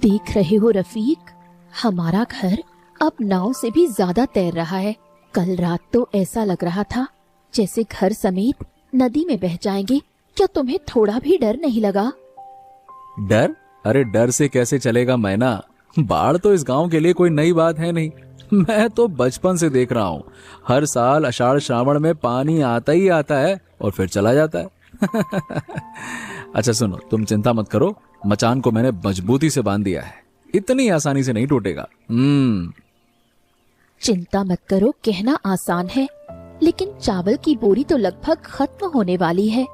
देख रहे हो रफीक, हमारा घर अब नाव से भी ज्यादा तैर रहा है। कल रात तो ऐसा लग रहा था जैसे घर समेत नदी में बह जाएंगे। क्या तुम्हें थोड़ा भी डर नहीं लगा? डर? अरे डर से कैसे चलेगा मैना। बाढ़ तो इस गांव के लिए कोई नई बात है नहीं। मैं तो बचपन से देख रहा हूँ, हर साल आषाढ़ श्रावण में पानी आता ही आता है और फिर चला जाता है। अच्छा सुनो, तुम चिंता मत करो, मचान को मैंने मजबूती से बांध दिया है, इतनी आसानी से नहीं टूटेगा। चिंता मत करो कहना आसान है, लेकिन चावल की बोरी तो लगभग खत्म होने वाली है।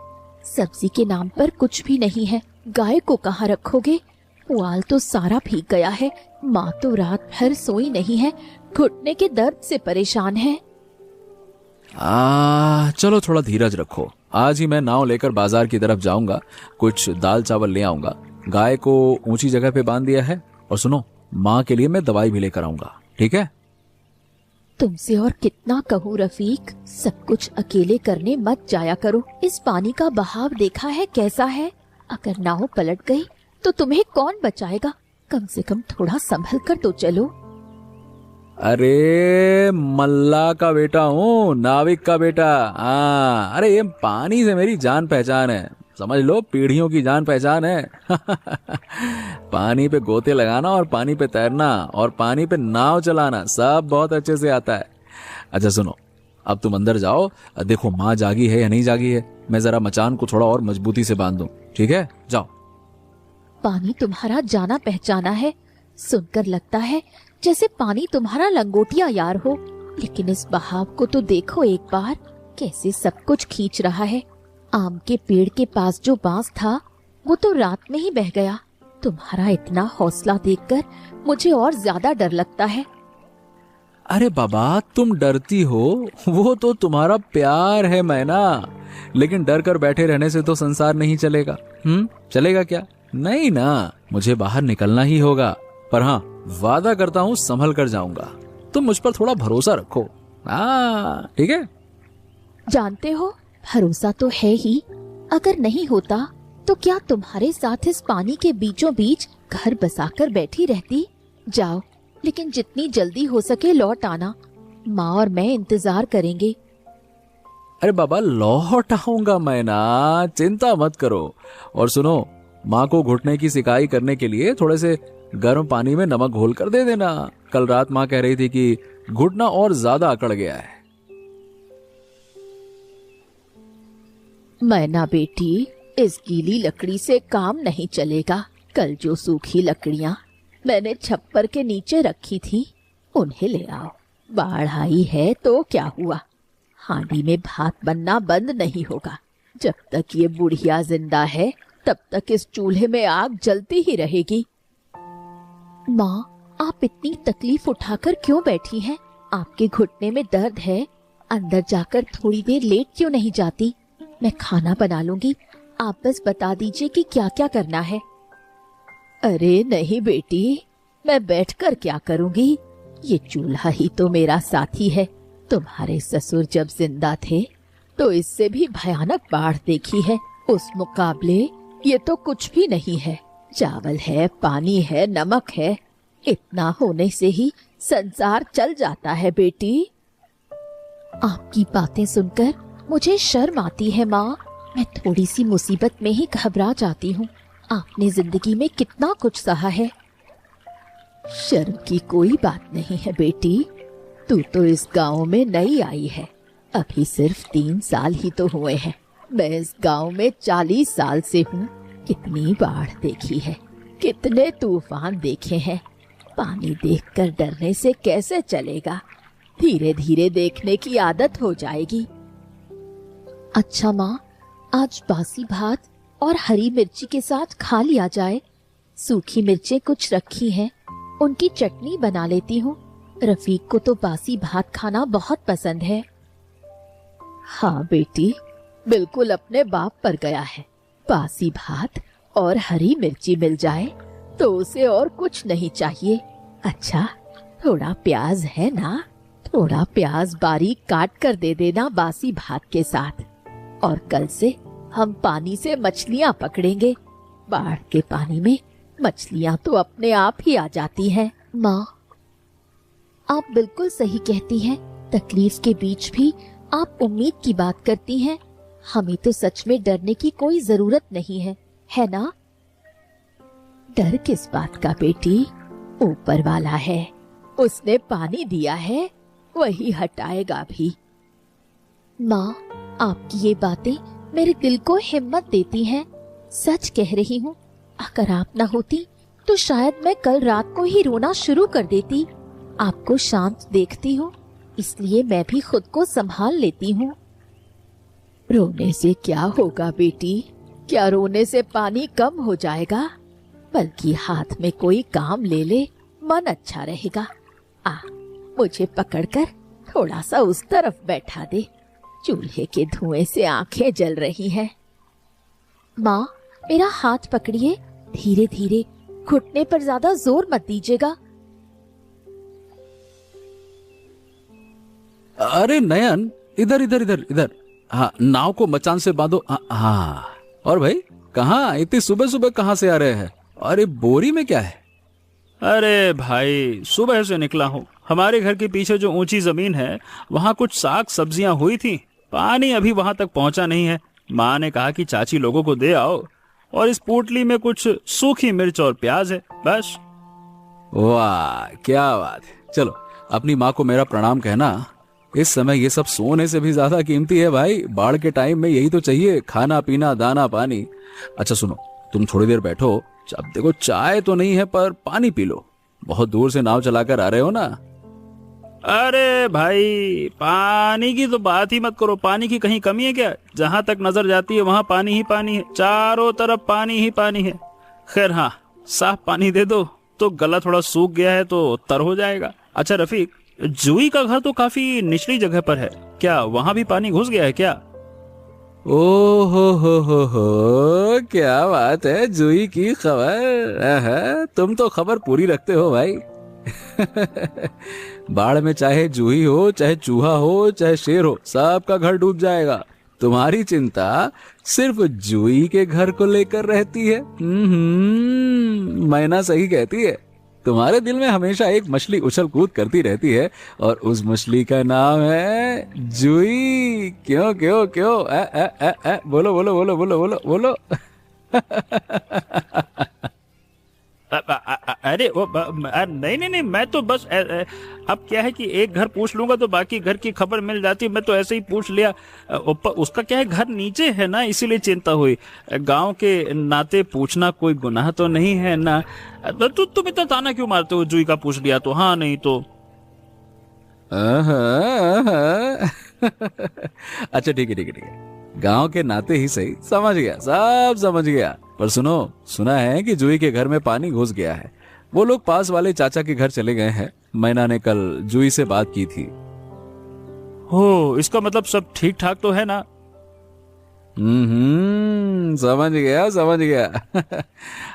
सब्जी के नाम पर कुछ भी नहीं है। गाय को कहाँ रखोगे? पुआल तो सारा भीग गया है। माँ तो रात भर सोई नहीं है, घुटने के दर्द से परेशान है। चलो थोड़ा धीरज रखो। आज ही मैं नाव लेकर बाजार की तरफ जाऊंगा, कुछ दाल चावल ले आऊंगा। गाय को ऊंची जगह पे बांध दिया है। और सुनो, माँ के लिए मैं दवाई भी लेकर आऊंगा, ठीक है? तुमसे और कितना कहूँ रफीक, सब कुछ अकेले करने मत जाया करो। इस पानी का बहाव देखा है कैसा है? अगर नाव पलट गई तो तुम्हें कौन बचाएगा? कम से कम थोड़ा संभल कर तो चलो। अरे मल्ला का बेटा हूँ, नाविक का बेटा। अरे ये पानी से मेरी जान पहचान है, समझ लो, पीढ़ियों की जान पहचान है। पानी पे गोते लगाना और पानी पे तैरना और पानी पे नाव चलाना सब बहुत अच्छे से आता है। अच्छा सुनो, अब तुम अंदर जाओ, देखो माँ जागी है या नहीं जागी है। मैं जरा मचान को थोड़ा और मजबूती से बांध दूं, ठीक है? जाओ। पानी तुम्हारा जाना पहचाना है, सुनकर लगता है जैसे पानी तुम्हारा लंगोटिया यार हो। लेकिन इस बहाव को तो देखो एक बार, कैसे सब कुछ खींच रहा है। आम के पेड़ के पास जो बांस था वो तो रात में ही बह गया। तुम्हारा इतना हौसला देखकर मुझे और ज्यादा डर लगता है। अरे बाबा, तुम डरती हो, वो तो तुम्हारा प्यार है मैना। लेकिन डर कर बैठे रहने से तो संसार नहीं चलेगा। चलेगा क्या? नहीं ना, मुझे बाहर निकलना ही होगा। पर हाँ, वादा करता हूँ संभल कर जाऊंगा। तुम मुझ पर थोड़ा भरोसा रखो। ठीक है? जानते हो, भरोसा तो है ही। अगर नहीं होता तो क्या तुम्हारे साथ इस पानी के बीचों बीच घर बसाकर बैठी रहती? जाओ, लेकिन जितनी जल्दी हो सके लौट आना। माँ और मैं इंतजार करेंगे। अरे बाबा, लौट आऊंगा मैं ना, चिंता मत करो। और सुनो, माँ को घुटने की सिकाई करने के लिए थोड़े से गर्म पानी में नमक घोल कर दे देना। कल रात माँ कह रही थी कि घुटना और ज्यादा अकड़ गया है। मैना बेटी, इस गीली लकड़ी से काम नहीं चलेगा। कल जो सूखी लकड़ियाँ मैंने छप्पर के नीचे रखी थी उन्हें ले आओ। बाढ़ आई है तो क्या हुआ, हांडी में भात बनना बंद नहीं होगा। जब तक ये बुढ़िया जिंदा है तब तक इस चूल्हे में आग जलती ही रहेगी। माँ, आप इतनी तकलीफ उठाकर क्यों बैठी हैं? आपके घुटने में दर्द है, अंदर जाकर थोड़ी देर लेट क्यों नहीं जाती? मैं खाना बना लूंगी, आप बस बता दीजिए कि क्या क्या करना है। अरे नहीं बेटी, मैं बैठकर क्या करूंगी? ये चूल्हा ही तो मेरा साथी है। तुम्हारे ससुर जब जिंदा थे तो इससे भी भयानक बाढ़ देखी है। उस मुकाबले ये तो कुछ भी नहीं है। चावल है, पानी है, नमक है, इतना होने से ही संसार चल जाता है बेटी। आपकी बातें सुनकर मुझे शर्म आती है माँ। मैं थोड़ी सी मुसीबत में ही घबरा जाती हूँ। आपने जिंदगी में कितना कुछ सहा है। शर्म की कोई बात नहीं है बेटी, तू तो इस गांव में नई आई है, अभी सिर्फ 3 साल ही तो हुए हैं। मैं इस गांव में 40 साल से हूँ। कितनी बाढ़ देखी है, कितने तूफान देखे हैं। पानी देखकर डरने से कैसे चलेगा? धीरे धीरे देखने की आदत हो जाएगी। अच्छा माँ, आज बासी भात और हरी मिर्ची के साथ खा लिया जाए। सूखी मिर्चें कुछ रखी हैं, उनकी चटनी बना लेती हूँ। रफीक को तो बासी भात खाना बहुत पसंद है। हाँ बेटी, बिल्कुल अपने बाप पर गया है। बासी भात और हरी मिर्ची मिल जाए तो उसे और कुछ नहीं चाहिए। अच्छा, थोड़ा प्याज है ना? थोड़ा प्याज बारीक काट कर दे देना बासी भात के साथ। और कल से हम पानी से मछलियां पकड़ेंगे। बाढ़ के पानी में मछलियां तो अपने आप ही आ जाती हैं। माँ, आप बिल्कुल सही कहती हैं। तकलीफ के बीच भी आप उम्मीद की बात करती हैं। हमें तो सच में डरने की कोई जरूरत नहीं है ना? डर किस बात का बेटी? ऊपर वाला है, उसने पानी दिया है, वही हटाएगा भी। माँ, आपकी ये बातें मेरे दिल को हिम्मत देती हैं। सच कह रही हूँ, अगर आप ना होती तो शायद मैं कल रात को ही रोना शुरू कर देती। आपको शांत देखती हूँ, इसलिए मैं भी खुद को संभाल लेती हूँ। रोने से क्या होगा बेटी? क्या रोने से पानी कम हो जाएगा? बल्कि हाथ में कोई काम ले ले, मन अच्छा रहेगा। मुझे पकड़कर थोड़ा सा उस तरफ बैठा दे। चूल्हे के धुएं से आंखें जल रही हैं। माँ, मेरा हाथ पकड़िए, धीरे धीरे, घुटने पर ज्यादा जोर मत दीजिएगा। अरे नयन, इधर इधर इधर इधर। हाँ, नाव को मचान से बांधो। हाँ। और भाई, कहाँ इतनी सुबह सुबह कहाँ से आ रहे हैं? अरे बोरी में क्या है? अरे भाई, सुबह से निकला हूँ। हमारे घर के पीछे जो ऊंची जमीन है, वहाँ कुछ साग सब्जियां हुई थी। पानी अभी वहाँ तक पहुँचा नहीं है। माँ ने कहा कि चाची लोगों को दे आओ, और इस पोटली में कुछ सूखी मिर्च और प्याज है, बस। वाह, क्या बात है। चलो, अपनी माँ को मेरा प्रणाम कहना। इस समय ये सब सोने से भी ज्यादा कीमती है भाई। बाढ़ के टाइम में यही तो चाहिए, खाना पीना, दाना पानी। अच्छा सुनो, तुम थोड़ी देर बैठो। अब देखो, चाय तो नहीं है पर पानी पी लो। बहुत दूर से नाव चलाकर आ रहे हो ना। अरे भाई, पानी की तो बात ही मत करो। पानी की कहीं कमी है क्या? जहाँ तक नजर जाती है वहाँ पानी ही पानी है, चारों तरफ पानी ही पानी है। खैर हाँ, साफ पानी दे दो तो गला थोड़ा सूख गया है तो तर हो जाएगा। अच्छा रफीक, जूही का घर तो काफी निचली जगह पर है, क्या वहाँ भी पानी घुस गया है क्या? ओ हो, क्या बात है। जूही की खबर? तुम तो खबर पूरी रखते हो भाई। बाढ़ में चाहे जूही हो, चाहे चूहा हो, चाहे शेर हो, सबका घर डूब जाएगा। तुम्हारी चिंता सिर्फ जूही के घर को लेकर रहती है। मैना सही कहती है। तुम्हारे दिल में हमेशा एक मछली उछल कूद करती रहती है, और उस मछली का नाम है जूही। क्यों क्यों क्यों? बोलो बोलो बोलो बोलो बोलो बोलो। अरे वो नहीं नहीं नहीं, मैं तो बस अब क्या है कि एक घर पूछ लूंगा तो बाकी घर की खबर मिल जाती। मैं तो ऐसे ही पूछ लिया। उसका क्या है, घर नीचे है ना, इसीलिए चिंता हुई। गांव के नाते पूछना कोई गुनाह तो नहीं है ना। तुम इतना ताना क्यों मारते हो? जूही का पूछ लिया तो हाँ, नहीं तो। अच्छा ठीक है ठीक है ठीक है, गांव के नाते ही सही, समझ गया, सब समझ गया। पर सुनो, सुना है कि जूही के घर में पानी घुस गया है। वो लोग पास वाले चाचा के घर चले गए हैं। मैना ने कल जूही से बात की थी। हो, इसका मतलब सब ठीक ठाक तो है ना? समझ गया समझ गया।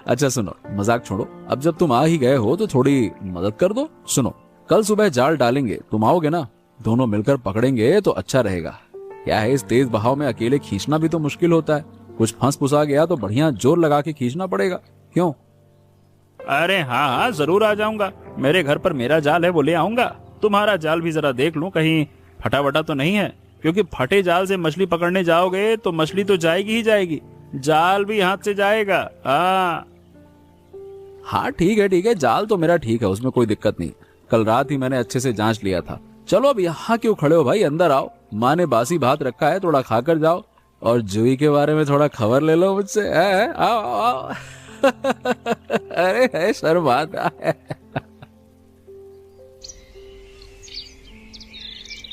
अच्छा सुनो, मजाक छोड़ो। अब जब तुम आ ही गए हो तो थोड़ी मदद कर दो। सुनो, कल सुबह जाल डालेंगे, तुम आओगे ना? दोनों मिलकर पकड़ेंगे तो अच्छा रहेगा। क्या है, इस तेज बहाव में अकेले खींचना भी तो मुश्किल होता है। कुछ फंस फुसा गया तो बढ़िया जोर लगा के खींचना पड़ेगा। क्यों? अरे हाँ हाँ, जरूर आ जाऊंगा। मेरे घर पर मेरा जाल है, वो ले आऊंगा। तुम्हारा जाल भी जरा देख लूं, कहीं फटा वटा तो नहीं है, क्योंकि फटे जाल से मछली पकड़ने जाओगे तो मछली तो जाएगी ही जाएगी, जाल भी हाथ से जाएगा। हाँ ठीक है, जाल तो मेरा ठीक है, उसमें कोई दिक्कत नहीं। कल रात ही मैंने अच्छे से जांच लिया था। चलो अब यहाँ क्यों खड़े हो भाई, अंदर आओ। माँ ने बासी भात रखा है, थोड़ा खाकर जाओ, और जूही के बारे में थोड़ा खबर ले लो मुझसे। आओ आओ। अरे है, शर्म आता है।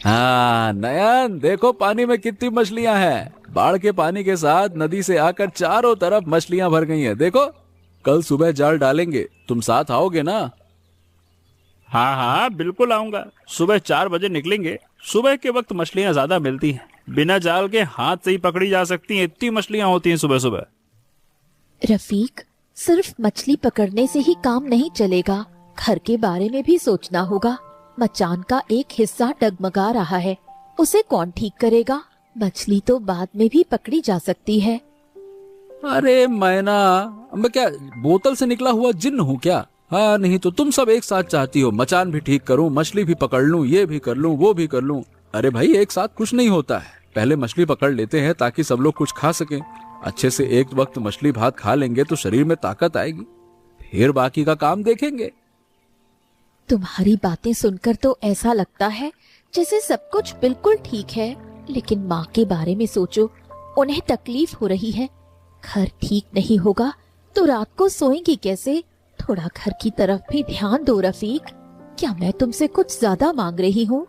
हाँ नयन, देखो पानी में कितनी मछलियां हैं। बाढ़ के पानी के साथ नदी से आकर चारों तरफ मछलियां भर गई हैं। देखो, कल सुबह जाल डालेंगे, तुम साथ आओगे ना? हाँ हाँ बिल्कुल आऊंगा। सुबह 4 बजे निकलेंगे। सुबह के वक्त मछलियां ज्यादा मिलती हैं, बिना जाल के हाथ से ही पकड़ी जा सकती हैं, इतनी मछलियां होती हैं सुबह सुबह। रफीक, सिर्फ मछली पकड़ने से ही काम नहीं चलेगा, घर के बारे में भी सोचना होगा। मचान का एक हिस्सा डगमगा रहा है, उसे कौन ठीक करेगा? मछली तो बाद में भी पकड़ी जा सकती है। अरे मैना, मैं क्या बोतल से निकला हुआ जिन्न हूँ क्या? हाँ, नहीं तो तुम सब एक साथ चाहती हो मचान भी ठीक करूं, मछली भी पकड़ लूं, ये भी कर लूं, वो भी कर लूं। अरे भाई, एक साथ कुछ नहीं होता है। पहले मछली पकड़ लेते हैं ताकि सब लोग कुछ खा सकें। अच्छे से एक वक्त मछली भात खा लेंगे तो शरीर में ताकत आएगी, फिर बाकी का काम देखेंगे। तुम्हारी बातें सुनकर तो ऐसा लगता है जैसे सब कुछ बिल्कुल ठीक है, लेकिन माँ के बारे में सोचो, उन्हें तकलीफ हो रही है। घर ठीक नहीं होगा तो रात को सोएंगी कैसे? थोड़ा घर की तरफ भी ध्यान दो रफीक। क्या मैं तुमसे कुछ ज्यादा मांग रही हूँ?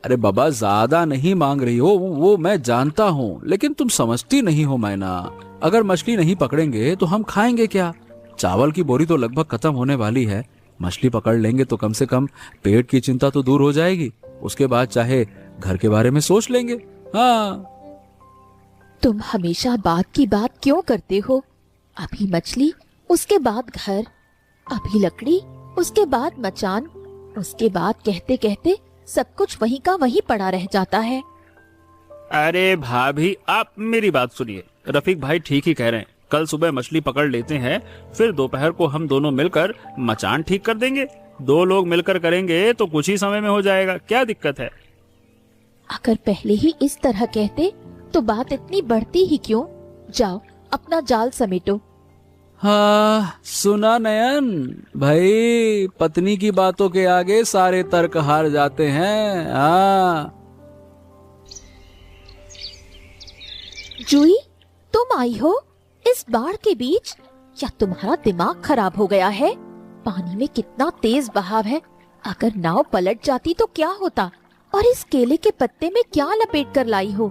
अरे बाबा, ज्यादा नहीं मांग रही हो, वो मैं जानता हूँ, लेकिन तुम समझती नहीं हो मैना। अगर मछली नहीं पकड़ेंगे तो हम खाएंगे क्या? चावल की बोरी तो लगभग खत्म होने वाली है। मछली पकड़ लेंगे तो कम से कम पेट की चिंता तो दूर हो जाएगी। उसके बाद चाहे घर के बारे में सोच लेंगे। हाँ, तुम हमेशा बात की बात क्यों करते हो? अभी मछली, उसके बाद घर, अभी लकड़ी, उसके बाद मचान, उसके बाद कहते कहते सब कुछ वहीं का वहीं पड़ा रह जाता है। अरे भाभी, आप मेरी बात सुनिए। रफीक भाई ठीक ही कह रहे हैं। कल सुबह मछली पकड़ लेते हैं, फिर दोपहर को हम दोनों मिलकर मचान ठीक कर देंगे। 2 लोग मिलकर करेंगे तो कुछ ही समय में हो जाएगा, क्या दिक्कत है? अगर पहले ही इस तरह कहते तो बात इतनी बढ़ती ही क्यों? जाओ अपना जाल समेटो। हाँ, सुना नयन भाई, पत्नी की बातों के आगे सारे तर्क हार जाते हैं। हाँ। जूही, तुम आई हो इस बाढ़ के बीच? क्या तुम्हारा दिमाग खराब हो गया है? पानी में कितना तेज बहाव है। अगर नाव पलट जाती तो क्या होता? और इस केले के पत्ते में क्या लपेट कर लाई हो?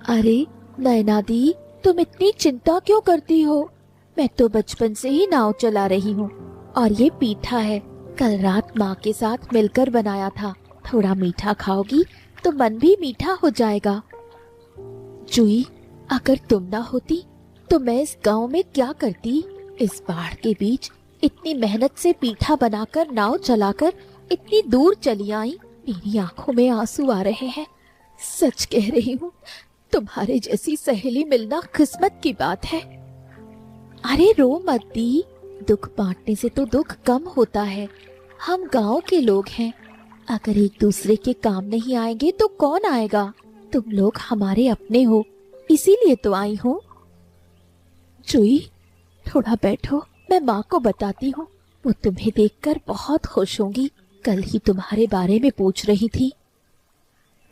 अरे नैना दी, तुम इतनी चिंता क्यों करती हो? मैं तो बचपन से ही नाव चला रही हूँ। और ये पीठा है, कल रात माँ के साथ मिलकर बनाया था। थोड़ा मीठा खाओगी तो मन भी मीठा हो जाएगा। जूही, अगर तुम ना होती तो मैं इस गांव में क्या करती? इस बाढ़ के बीच इतनी मेहनत से पीठा बनाकर नाव चलाकर इतनी दूर चली आई। मेरी आंखों में आंसू आ रहे हैं। सच कह रही हूँ, तुम्हारे जैसी सहेली मिलना किस्मत की बात है। अरे रो मत दी, दुख बांटने से तो दुख कम होता है। हम गांव के लोग हैं, अगर एक दूसरे के काम नहीं आएंगे तो कौन आएगा? तुम लोग हमारे अपने हो, इसीलिए तो आई हूँ। जूही, थोड़ा बैठो, मैं माँ को बताती हूँ। वो तुम्हें देखकर बहुत खुश होंगी। कल ही तुम्हारे बारे में पूछ रही थी।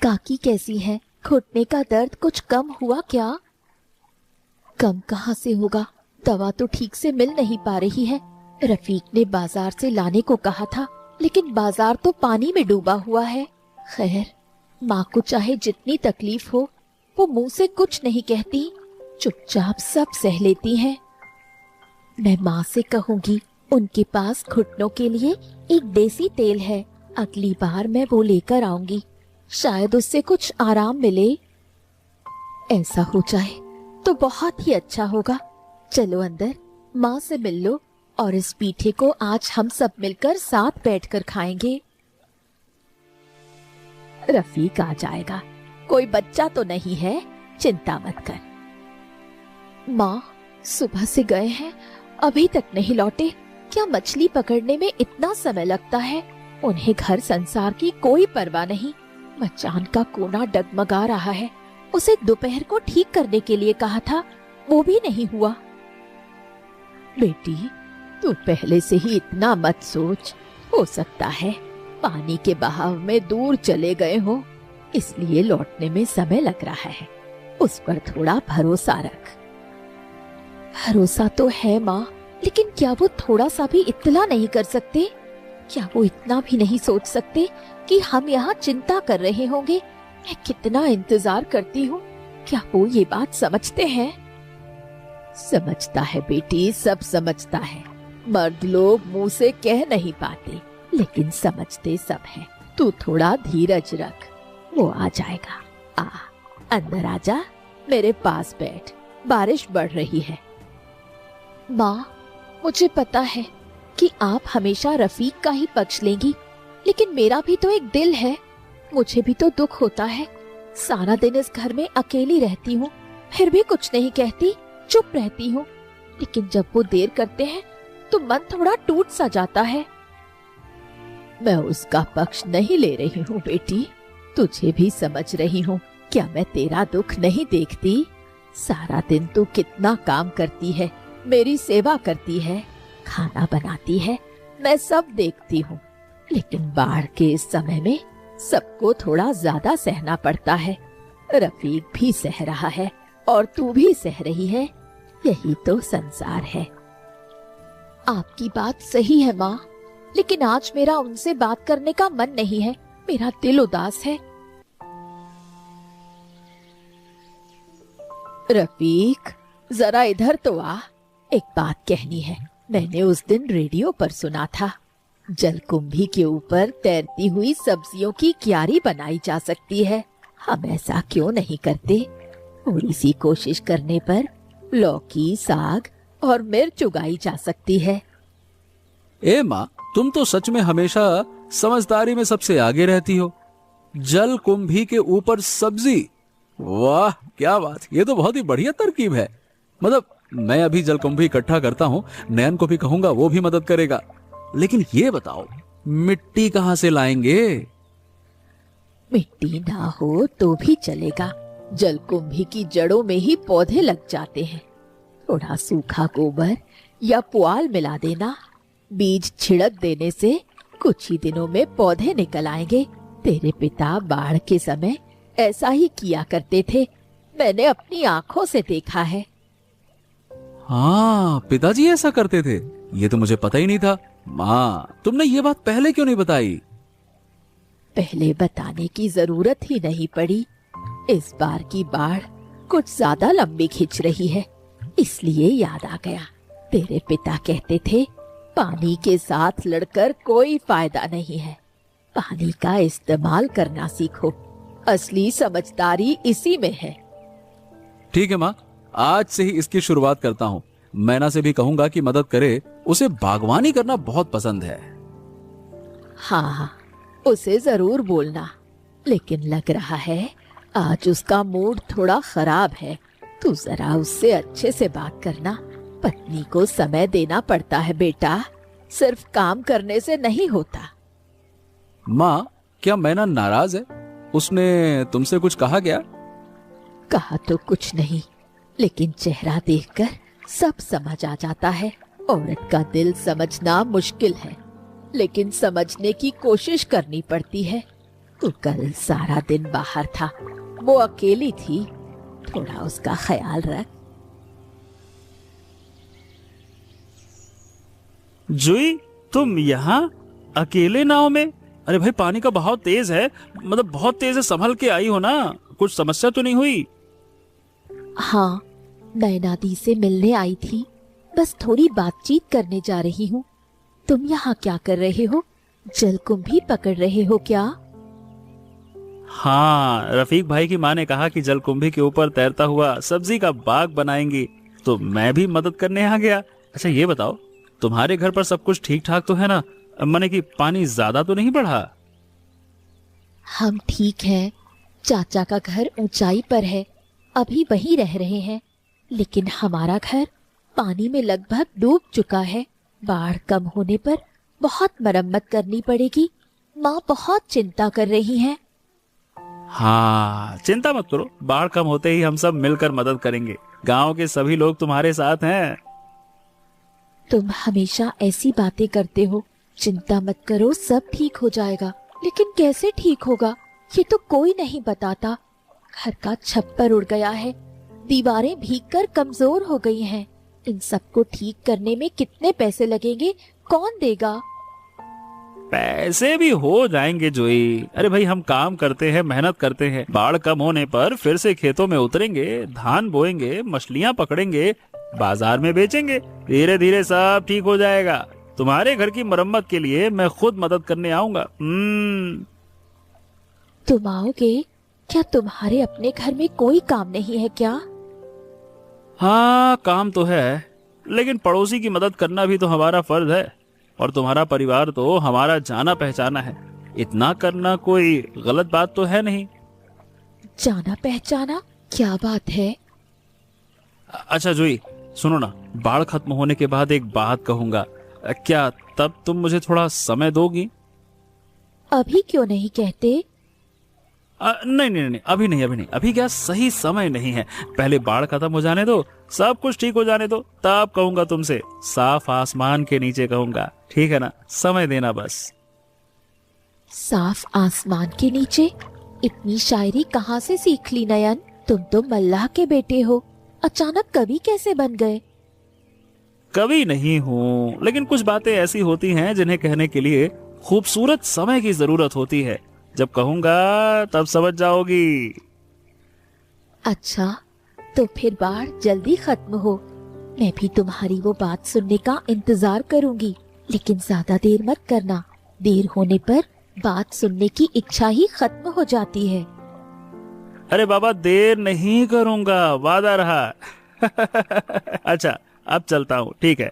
काकी कैसी है? घुटने का दर्द कुछ कम हुआ क्या? कम कहाँ से होगा, दवा तो ठीक से मिल नहीं पा रही है। रफीक ने बाजार से लाने को कहा था, लेकिन बाजार तो पानी में डूबा हुआ है। खैर, माँ को चाहे जितनी तकलीफ हो, वो मुंह से कुछ नहीं कहती, चुपचाप सब सह लेती हैं। मैं माँ से कहूंगी, उनके पास घुटनों के लिए एक देसी तेल है। अगली बार मैं वो लेकर आऊंगी, शायद उससे कुछ आराम मिले। ऐसा हो जाए तो बहुत ही अच्छा होगा। चलो अंदर, माँ से मिल लो, और इस पीठे को आज हम सब मिलकर साथ बैठकर खाएंगे। रफीक आ जाएगा, कोई बच्चा तो नहीं है, चिंता मत कर। माँ, सुबह से गए हैं, अभी तक नहीं लौटे। क्या मछली पकड़ने में इतना समय लगता है? उन्हें घर संसार की कोई परवाह नहीं। मचान का कोना डगमगा रहा है, उसे दोपहर को ठीक करने के लिए कहा था, वो भी नहीं हुआ। बेटी, तू पहले से ही इतना मत सोच। हो सकता है पानी के बहाव में दूर चले गए हो, इसलिए लौटने में समय लग रहा है। उस पर थोड़ा भरोसा रख। भरोसा तो है माँ, लेकिन क्या वो थोड़ा सा भी इत्तला नहीं कर सकते? क्या वो इतना भी नहीं सोच सकते कि हम यहाँ चिंता कर रहे होंगे? मैं कितना इंतजार करती हूँ, क्या वो ये बात समझते हैं? समझता है बेटी, सब समझता है। मर्द लोग मुंह से कह नहीं पाते, लेकिन समझते सब हैं। तू थोड़ा धीरज रख, वो आ जाएगा। आ, अंदर आजा, मेरे पास बैठ, बारिश बढ़ रही है। माँ, मुझे पता है कि आप हमेशा रफीक का ही पक्ष लेंगी, लेकिन मेरा भी तो एक दिल है, मुझे भी तो दुख होता है। सारा दिन इस घर में अकेली रहती हूँ, फिर भी कुछ नहीं कहती, चुप रहती हूँ। लेकिन जब वो देर करते हैं तो मन थोड़ा टूट सा जाता है। मैं उसका पक्ष नहीं ले रही हूँ बेटी, तुझे भी समझ रही हूँ। क्या मैं तेरा दुख नहीं देखती? सारा दिन तू कितना काम करती है, मेरी सेवा करती है, खाना बनाती है, मैं सब देखती हूँ। लेकिन बाढ़ के इस समय में सबको थोड़ा ज्यादा सहना पड़ता है। रफीक भी सह रहा है और तू भी सह रही है, यही तो संसार है। आपकी बात सही है माँ, लेकिन आज मेरा उनसे बात करने का मन नहीं है, मेरा दिल उदास है। रफीक, जरा इधर तो आ, एक बात कहनी है। मैंने उस दिन रेडियो पर सुना था, जलकुंभी के ऊपर तैरती हुई सब्जियों की क्यारी बनाई जा सकती है। हम ऐसा क्यों नहीं करते? थोड़ी सी कोशिश करने पर लौकी, साग और मिर्च उगाई जा सकती है। ए माँ, तुम तो सच में हमेशा समझदारी में सबसे आगे रहती हो। जल कुंभी के ऊपर सब्जी, वाह क्या बात, ये तो बहुत ही बढ़िया तरकीब है। मतलब मैं अभी जलकुंभी इकट्ठा करता हूँ, नयन को भी कहूंगा, वो भी मदद करेगा। लेकिन ये बताओ, मिट्टी कहाँ से लाएंगे? मिट्टी ना हो तो भी चलेगा, जलकुंभी की जड़ों में ही पौधे लग जाते हैं। थोड़ा सूखा गोबर या पुआल मिला देना, बीज छिड़क देने से कुछ ही दिनों में पौधे निकल आएंगे। तेरे पिता बाढ़ के समय ऐसा ही किया करते थे, मैंने अपनी आंखों से देखा है। हाँ, पिताजी ऐसा करते थे, ये तो मुझे पता ही नहीं था। माँ, तुमने ये बात पहले क्यों नहीं बताई? पहले बताने की जरूरत ही नहीं पड़ी। इस बार की बाढ़ कुछ ज्यादा लंबी खिंच रही है, इसलिए याद आ गया। तेरे पिता कहते थे, पानी के साथ लड़कर कोई फायदा नहीं है, पानी का इस्तेमाल करना सीखो। असली समझदारी इसी में है। ठीक है माँ, आज से ही इसकी शुरुआत करता हूँ। मैना से भी कहूंगा कि मदद करे, उसे बागवानी करना बहुत पसंद है। हाँ, उसे जरूर बोलना। लेकिन लग रहा है आज उसका मूड थोड़ा खराब है, तू जरा उससे अच्छे से बात करना। पत्नी को समय देना पड़ता है बेटा, सिर्फ काम करने से नहीं होता। माँ, क्या मैना नाराज है? उसने तुमसे कुछ कहा क्या? कहा तो कुछ नहीं, लेकिन चेहरा देखकर सब समझ आ जाता है। औरत का दिल समझना मुश्किल है, लेकिन समझने की कोशिश करनी पड़ती है। तू कल सारा दिन बाहर था, वो अकेली थी, थोड़ा उसका ख्याल रख। जुई, तुम यहाँ अकेले नाव में? अरे भाई, पानी का बहाव तेज है, मतलब बहुत तेज है, संभल के आई हो ना, कुछ समस्या तो नहीं हुई? हाँ, नैना दी से मिलने आई थी, बस थोड़ी बातचीत करने जा रही हूँ। तुम यहाँ क्या कर रहे हो? जलकुंभी पकड़ रहे हो क्या? हाँ, रफीक भाई की माँ ने कहा कि जलकुंभी के ऊपर तैरता हुआ सब्जी का बाग बनाएंगी, तो मैं भी मदद करने आ गया। अच्छा ये बताओ, तुम्हारे घर पर सब कुछ ठीक ठाक तो है ना? माने कि पानी ज्यादा तो नहीं बढ़ा? हम ठीक हैं। चाचा का घर ऊंचाई पर है, अभी वहीं रह रहे हैं, लेकिन हमारा घर पानी में लगभग डूब चुका है। बाढ़ कम होने पर बहुत मरम्मत करनी पड़ेगी। माँ बहुत चिंता कर रही हैं। हाँ, चिंता मत करो, बाढ़ कम होते ही हम सब मिलकर मदद करेंगे। गांव के सभी लोग तुम्हारे साथ हैं। तुम हमेशा ऐसी बातें करते हो, चिंता मत करो, सब ठीक हो जाएगा। लेकिन कैसे ठीक होगा, ये तो कोई नहीं बताता। घर का छप्पर उड़ गया है, दीवारें भीगकर कमजोर हो गई हैं। इन सबको ठीक करने में कितने पैसे लगेंगे, कौन देगा? पैसे भी हो जाएंगे जोई। अरे भाई, हम काम करते हैं, मेहनत करते हैं। बाढ़ कम होने पर फिर से खेतों में उतरेंगे, धान बोएंगे, मछलियां पकड़ेंगे, बाजार में बेचेंगे। धीरे धीरे सब ठीक हो जाएगा। तुम्हारे घर की मरम्मत के लिए मैं खुद मदद करने आऊंगा। तुम आओगे? क्या तुम्हारे अपने घर में कोई काम नहीं है क्या? हाँ, काम तो है, लेकिन पड़ोसी की मदद करना भी तो हमारा फर्ज है। और तुम्हारा परिवार तो हमारा जाना पहचाना है। इतना करना कोई गलत बात तो है नहीं। जाना पहचाना क्या बात है? अच्छा जूही, सुनो ना, बाढ़ खत्म होने के बाद एक बात कहूंगा, क्या तब तुम मुझे थोड़ा समय दोगी? अभी क्यों नहीं कहते? नहीं नहीं नहीं, अभी नहीं, अभी क्या सही समय नहीं है। पहले बाढ़ खत्म हो जाने दो, सब कुछ ठीक हो जाने दो, तब कहूंगा तुमसे। साफ आसमान के नीचे कहूंगा, ठीक है ना? समय देना बस। साफ आसमान के नीचे? इतनी शायरी कहाँ से सीख ली नयन? तुम तो मल्लाह के बेटे हो, अचानक कवि कैसे बन गए? कवि नहीं हूँ, लेकिन कुछ बातें ऐसी होती हैं जिन्हें कहने के लिए खूबसूरत समय की जरूरत होती है। जब कहूंगा तब समझ जाओगी। अच्छा, तो फिर बाढ़ जल्दी खत्म हो, मैं भी तुम्हारी वो बात सुनने का इंतजार करूंगी। लेकिन ज्यादा देर मत करना, देर होने पर बात सुनने की इच्छा ही खत्म हो जाती है। अरे बाबा, देर नहीं करूंगा, वादा रहा। अच्छा, अब चलता हूँ, ठीक है?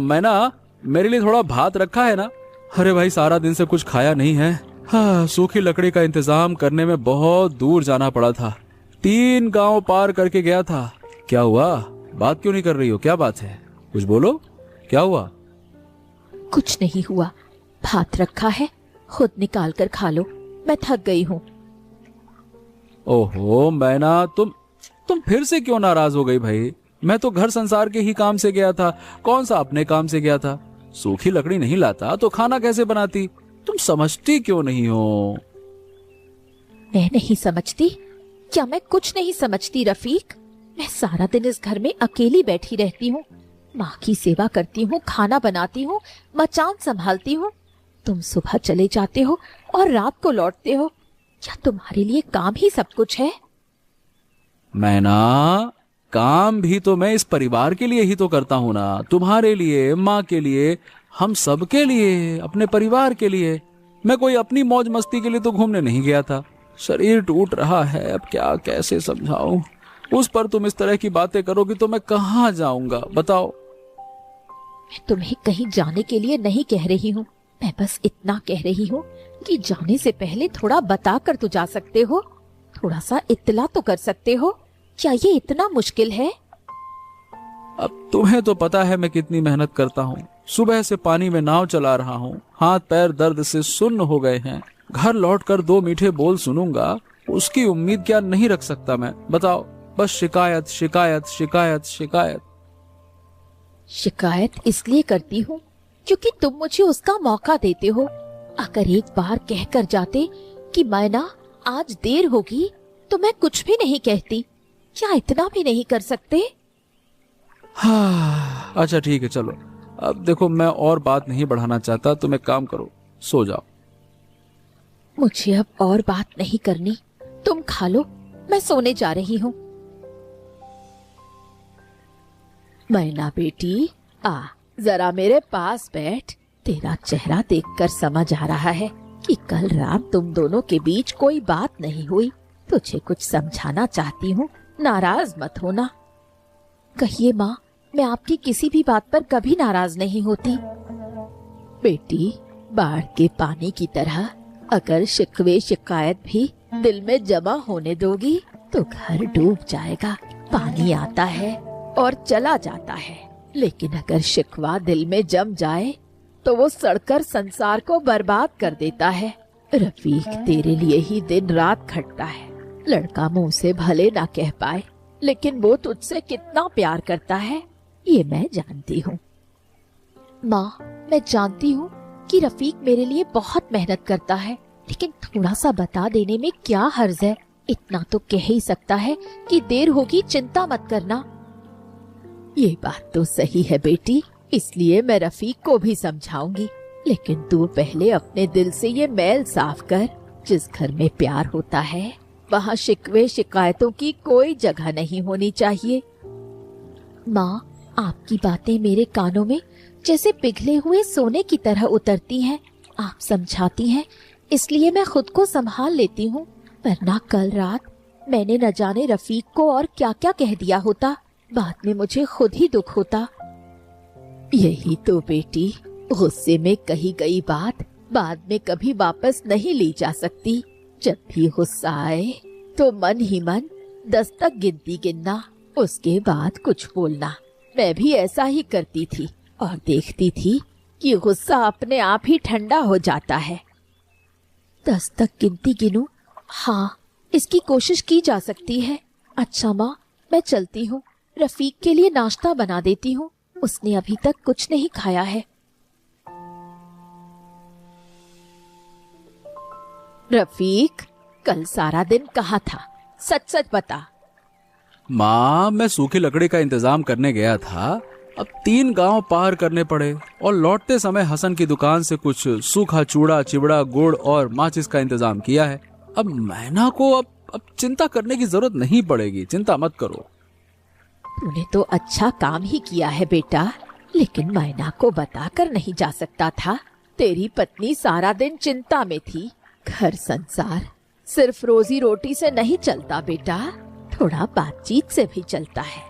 मैं ना, मेरे लिए थोड़ा भात रखा है ना? अरे भाई, सारा दिन से कुछ खाया नहीं है। हाँ, सूखी लकड़ी का इंतजाम करने में बहुत दूर जाना पड़ा था। 3 गांव पार करके गया था। क्या हुआ? बात क्यों नहीं कर रही हो? क्या बात है? कुछ बोलो, क्या हुआ? कुछ नहीं हुआ, भात रखा है, खुद निकाल कर खा लो, मैं थक गई हूँ। ओहो मैना, तुम फिर से क्यों नाराज हो गई भाई? मैं तो घर संसार के ही काम से गया था, कौन सा अपने काम से गया था। सूखी लकड़ी नहीं लाता तो खाना कैसे बनाती? तुम समझती क्यों नहीं हो? मैं नहीं समझती? क्या मैं कुछ नहीं समझती रफीक? मैं सारा दिन इस घर में अकेली बैठी रहती हूँ, माँ की सेवा करती हूँ, खाना बनाती हूँ, मचान संभालती हूँ। तुम सुबह चले जाते हो और रात को लौटते हो। क्या तुम्हारे लिए काम ही सब कुछ है? मैना, काम भी तो मैं इस परिवार के लिए ही तो करता हूँ ना, तुम्हारे लिए, माँ के लिए, हम सब के लिए, अपने परिवार के लिए। मैं कोई अपनी मौज मस्ती के लिए तो घूमने नहीं गया था। शरीर टूट रहा है, अब क्या कैसे समझाऊं? उस पर तुम इस तरह की बातें करोगी तो मैं कहाँ जाऊंगा, बताओ? मैं तुम्हें कहीं जाने के लिए नहीं कह रही हूँ, मैं बस इतना कह रही हूँ कि जाने से पहले थोड़ा बता कर तो जा सकते हो, थोड़ा सा इत्तला तो कर सकते हो। क्या ये इतना मुश्किल है? अब तुम्हें तो पता है मैं कितनी मेहनत करता हूँ। सुबह से पानी में नाव चला रहा हूँ, हाथ पैर दर्द से सुन्न हो गए हैं। घर लौटकर 2 मीठे बोल सुनूंगा, उसकी उम्मीद क्या नहीं रख सकता मैं, बताओ? बस शिकायत शिकायत शिकायत शिकायत। शिकायत इसलिए करती हूँ क्योंकि तुम मुझे उसका मौका देते हो। अगर एक बार कह कर जाते कि मैना आज देर होगी तो मैं कुछ भी नहीं कहती। क्या इतना भी नहीं कर सकते? हाँ, अच्छा ठीक है, चलो। अब देखो, मैं और बात नहीं बढ़ाना चाहता, तुम एक काम करो, सो जाओ। मुझे अब और बात नहीं करनी, तुम खा लो, मैं सोने जा रही हूँ। मैना बेटी, आ जरा मेरे पास बैठ। तेरा चेहरा देखकर समझ आ रहा है कि कल रात तुम दोनों के बीच कोई बात नहीं हुई। तुझे कुछ समझाना चाहती हूँ, नाराज मत होना। कहिए माँ, मैं आपकी किसी भी बात पर कभी नाराज नहीं होती। बेटी, बाढ़ के पानी की तरह अगर शिकवे शिकायत भी दिल में जमा होने दोगी तो घर डूब जाएगा। पानी आता है और चला जाता है, लेकिन अगर शिकवा दिल में जम जाए तो वो सड़कर संसार को बर्बाद कर देता है। रफीक तेरे लिए ही दिन रात खटता है। लड़का मुंह से भले ना कह पाए, लेकिन वो तुझसे कितना प्यार करता है ये मैं जानती हूँ। माँ, मैं जानती हूँ कि रफीक मेरे लिए बहुत मेहनत करता है, लेकिन थोड़ा सा बता देने में क्या हर्ज है? इतना तो कह ही सकता है कि देर होगी, चिंता मत करना। ये बात तो सही है बेटी, इसलिए मैं रफीक को भी समझाऊंगी, लेकिन तू पहले अपने दिल से ये मैल साफ कर। जिस घर में प्यार होता है वहाँ शिकवे शिकायतों की कोई जगह नहीं होनी चाहिए। माँ, आपकी बातें मेरे कानों में जैसे पिघले हुए सोने की तरह उतरती हैं। आप समझाती हैं इसलिए मैं खुद को संभाल लेती हूँ, वरना कल रात मैंने न जाने रफीक को और क्या क्या कह दिया होता। बाद में मुझे खुद ही दुख होता। यही तो बेटी, गुस्से में कही गई बात बाद में कभी वापस नहीं ली जा सकती। जब भी गुस्सा आए तो मन ही मन 10 तक गिनती गिनना, उसके बाद कुछ बोलना। मैं भी ऐसा ही करती थी और देखती थी कि गुस्सा अपने आप ही ठंडा हो जाता है। 10 तक गिनती गिनूं? हाँ, इसकी कोशिश की जा सकती है। अच्छा माँ, मैं चलती हूँ, रफीक के लिए नाश्ता बना देती हूँ, उसने अभी तक कुछ नहीं खाया है। रफीक, कल सारा दिन कहाँ था? सच सच बता। माँ, मैं सूखी लकड़ी का इंतजाम करने गया था। अब 3 गांव पार करने पड़े और लौटते समय हसन की दुकान से कुछ सूखा चूड़ा, चिवड़ा, गुड़ और माचिस का इंतजाम किया है। अब मैना को अब चिंता करने की जरूरत नहीं पड़ेगी, चिंता मत करो। तूने तो अच्छा काम ही किया है बेटा, लेकिन मैना को बताकर नहीं जा सकता था। तेरी पत्नी सारा दिन चिंता में थी। घर संसार सिर्फ रोजी रोटी से नहीं चलता बेटा, थोड़ा बातचीत से भी चलता है।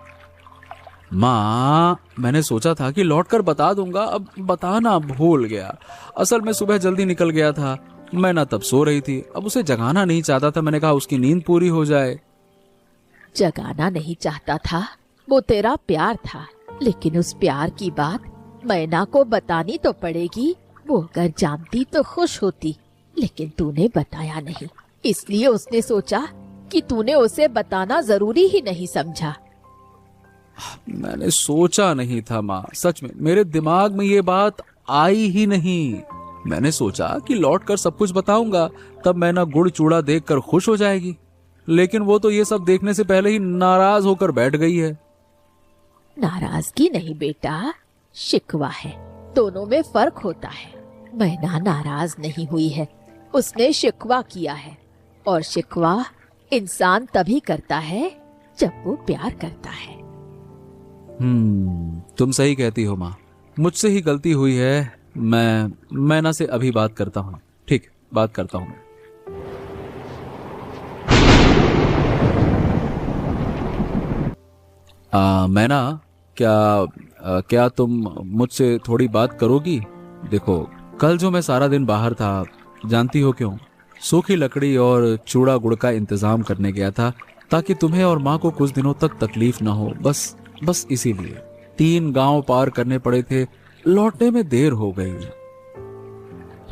माँ, मैंने सोचा था कि लौटकर बता दूंगा, अब बताना भूल गया। असल में सुबह जल्दी निकल गया था, मैना तब सो रही थी। अब उसे जगाना नहीं चाहता था, मैंने कहा उसकी नींद पूरी हो जाए। जगाना नहीं चाहता था, वो तेरा प्यार था, लेकिन उस प्यार की बात मैना को बतानी तो पड़ेगी। वो अगर जानती तो खुश होती, लेकिन तूने बताया नहीं, इसलिए उसने सोचा कि तूने उसे बताना जरूरी ही नहीं समझा। मैंने सोचा नहीं था माँ, सच में मेरे दिमाग में ये बात आई ही नहीं। मैंने सोचा कि लौटकर सब कुछ बताऊंगा, तब मैना गुड़ चूड़ा देखकर खुश हो जाएगी, लेकिन वो तो ये सब देखने से पहले ही नाराज होकर बैठ गई है। नाराजगी नहीं बेटा, शिकवा है। दोनों में फर्क होता है। मैना नाराज नहीं हुई है, उसने शिकवा किया है, और शिकवा इंसान तभी करता है जब वो प्यार करता है। तुम सही कहती हो माँ, मुझसे ही गलती हुई है। मैं मैना से अभी बात करता हूँ। ठीक, बात करता हूँ। मैना, क्या तुम मुझसे थोड़ी बात करोगी? देखो, कल जो मैं सारा दिन बाहर था, जानती हो क्यों? सूखी लकड़ी और चूड़ा गुड़ का इंतजाम करने गया था, ताकि तुम्हें और माँ को कुछ दिनों तक तकलीफ ना हो। बस इसीलिए 3 गांव पार करने पड़े थे, लौटने में देर हो गई।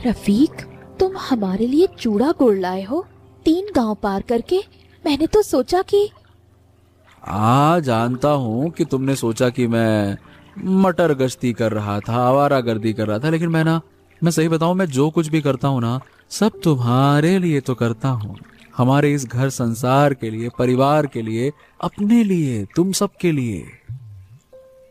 रफीक, तुम हमारे लिए चूड़ा गुड़ लाए हो 3 गांव पार करके? मैंने तो सोचा कि जानता हूँ कि तुमने सोचा कि मैं मटर गश्ती कर रहा था, आवारागर्दी कर रहा था, लेकिन मैं सही बताऊं, मैं जो कुछ भी करता हूँ ना, सब तुम्हारे लिए तो करता हूँ। हमारे इस घर संसार के लिए, परिवार के लिए, अपने लिए, तुम सब के लिए।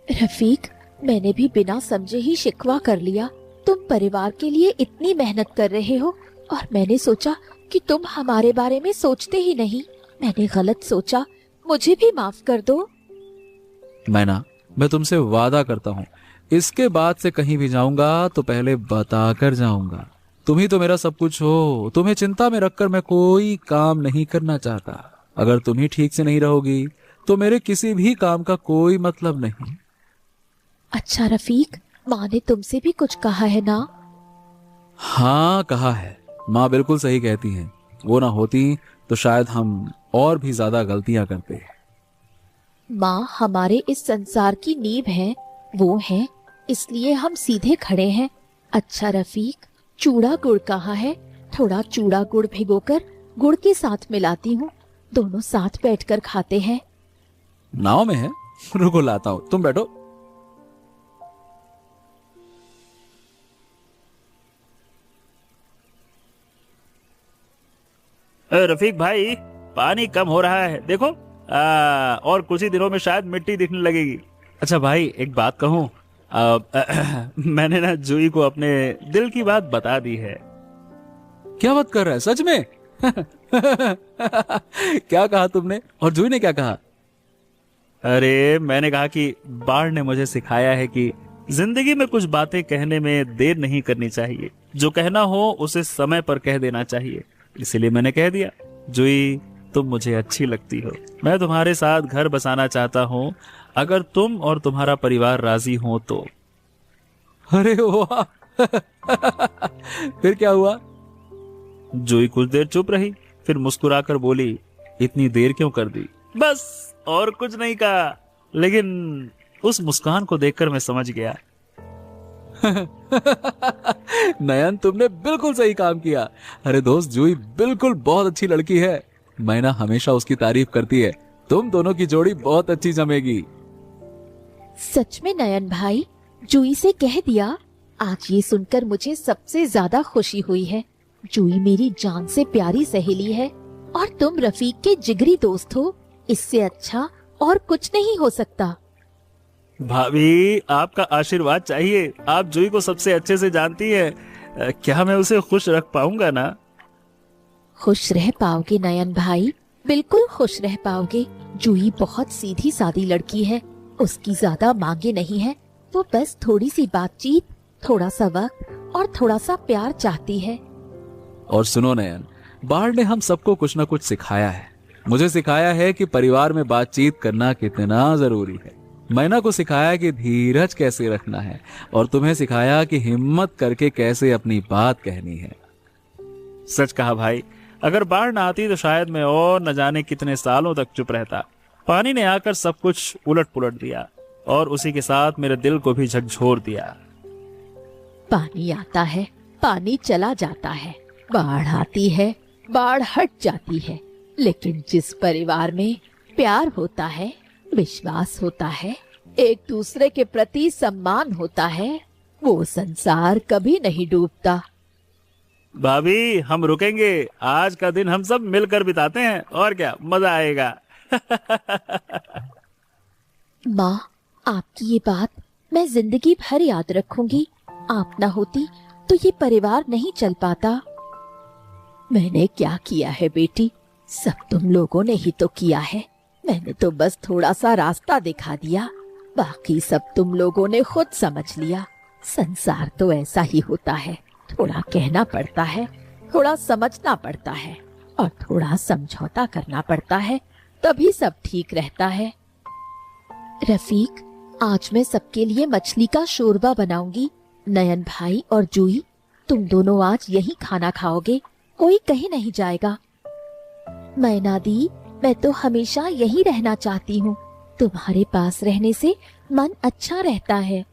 रफीक, मैंने भी बिना समझे ही शिकवा कर लिया। तुम परिवार के लिए इतनी मेहनत कर रहे हो और मैंने सोचा कि तुम हमारे बारे में सोचते ही नहीं। मैंने गलत सोचा, मुझे भी माफ कर दो। मैना, मैं तुमसे वादा करता हूँ, इसके बाद से कहीं भी जाऊंगा तो पहले बता कर जाऊंगा। तुम ही तो मेरा सब कुछ हो। तुम्हें चिंता में रखकर मैं कोई काम नहीं करना चाहता। अगर तुम ही ठीक से नहीं रहोगी तो मेरे किसी भी काम का कोई मतलब नहीं। अच्छा रफीक, माँ ने तुमसे भी कुछ कहा है ना? हाँ, कहा है। माँ बिल्कुल सही कहती हैं। वो ना होती तो शायद हम और भी ज्यादा गलतियां करते। माँ हमारे इस संसार की नींव है, वो है, इसलिए हम सीधे खड़े हैं। अच्छा रफीक, चूड़ा गुड़ कहाँ है? थोड़ा चूड़ा गुड़ भिगोकर गुड़ के साथ मिलाती हूँ, दोनों साथ बैठकर खाते हैं। नाव में है, रुको लाता हूँ, तुम बैठो। रफीक भाई, पानी कम हो रहा है, देखो। और कुछ ही दिनों में शायद मिट्टी दिखने लगेगी। अच्छा भाई, एक बात कहूँ, मैंने ना जूही को अपने दिल की बात बता दी है। क्या बात कर रहा है, सच में? क्या कहा तुमने और जूही ने क्या कहा? अरे, मैंने कहा कि बाढ़ ने मुझे सिखाया है कि जिंदगी में कुछ बातें कहने में देर नहीं करनी चाहिए। जो कहना हो उसे समय पर कह देना चाहिए। इसीलिए मैंने कह दिया, जूही तुम मुझे अच्छी लगती हो, मैं तुम्हारे साथ घर बसाना चाहता हूँ, अगर तुम और तुम्हारा परिवार राजी हो तो। अरे वाह! फिर क्या हुआ? जूही कुछ देर चुप रही, फिर मुस्कुराकर बोली, इतनी देर क्यों कर दी? बस, और कुछ नहीं कहा। लेकिन उस मुस्कान को देखकर मैं समझ गया। नयन, तुमने बिल्कुल सही काम किया। अरे दोस्त, जूही बिल्कुल बहुत अच्छी लड़की है। मैना हमेशा उसकी तारीफ करती है। तुम दोनों की जोड़ी बहुत अच्छी जमेगी। सच में नयन भाई, जूही से कह दिया। आज ये सुनकर मुझे सबसे ज्यादा खुशी हुई है। जूही मेरी जान से प्यारी सहेली है और तुम रफीक के जिगरी दोस्त हो। इससे अच्छा और कुछ नहीं हो सकता। भाभी, आपका आशीर्वाद चाहिए। आप जूही को सबसे अच्छे से जानती है। क्या मैं उसे खुश रख पाऊंगा ना? खुश रह पाओगे नयन भाई, बिल्कुल खुश रह पाओगे। जूही बहुत सीधी सादी लड़की है। उसकी ज्यादा मांगे नहीं है। वो बस थोड़ी सी बातचीत, थोड़ा सा वक्त और थोड़ा सा प्यार चाहती है। और सुनो नयन, बाढ़ ने हम सबको कुछ न कुछ सिखाया है। मुझे सिखाया है कि परिवार में बातचीत करना कितना जरूरी है। मैना को सिखाया कि धीरज कैसे रखना है, और तुम्हें सिखाया कि हिम्मत करके कैसे अपनी बात कहनी है। सच कहा भाई। अगर बाढ़ ना आती तो शायद मैं और न जाने कितने सालों तक चुप रहता। पानी ने आकर सब कुछ उलट पुलट दिया और उसी के साथ मेरे दिल को भी झकझोर दिया। पानी आता है, पानी चला जाता है। बाढ़ आती है, बाढ़ हट जाती है। लेकिन जिस परिवार में प्यार होता है, विश्वास होता है, एक दूसरे के प्रति सम्मान होता है, वो संसार कभी नहीं डूबता। भाभी, हम रुकेंगे। आज का दिन हम सब मिलकर बिताते हैं, और क्या मजा आएगा। माँ, आपकी ये बात मैं जिंदगी भर याद रखूंगी। आप ना होती तो ये परिवार नहीं चल पाता। मैंने क्या किया है बेटी, सब तुम लोगों ने ही तो किया है। मैंने तो बस थोड़ा सा रास्ता दिखा दिया, बाकी सब तुम लोगों ने खुद समझ लिया। संसार तो ऐसा ही होता है। थोड़ा कहना पड़ता है, थोड़ा समझना पड़ता है और थोड़ा समझौता करना पड़ता है, तभी सब ठीक रहता है। रफीक, आज मैं सबके लिए मछली का शोरबा बनाऊंगी। नयन भाई और जूही, तुम दोनों आज यही खाना खाओगे, कोई कहीं नहीं जाएगा। मैना दी, मैं तो हमेशा यही रहना चाहती हूँ। तुम्हारे पास रहने से मन अच्छा रहता है।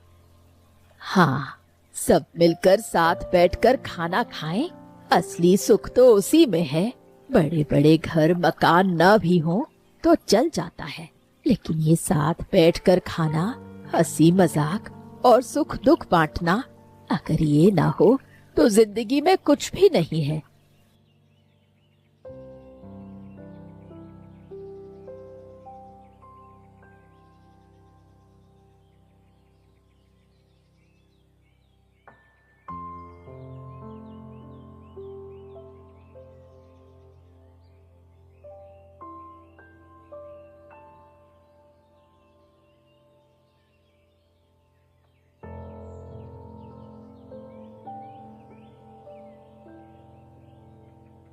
हाँ, सब मिलकर साथ बैठकर खाना खाएं। असली सुख तो उसी में है। बड़े बड़े घर मकान न भी हो तो चल जाता है, लेकिन ये साथ बैठकर खाना, हंसी मजाक और सुख दुख बांटना, अगर ये ना हो तो जिंदगी में कुछ भी नहीं है।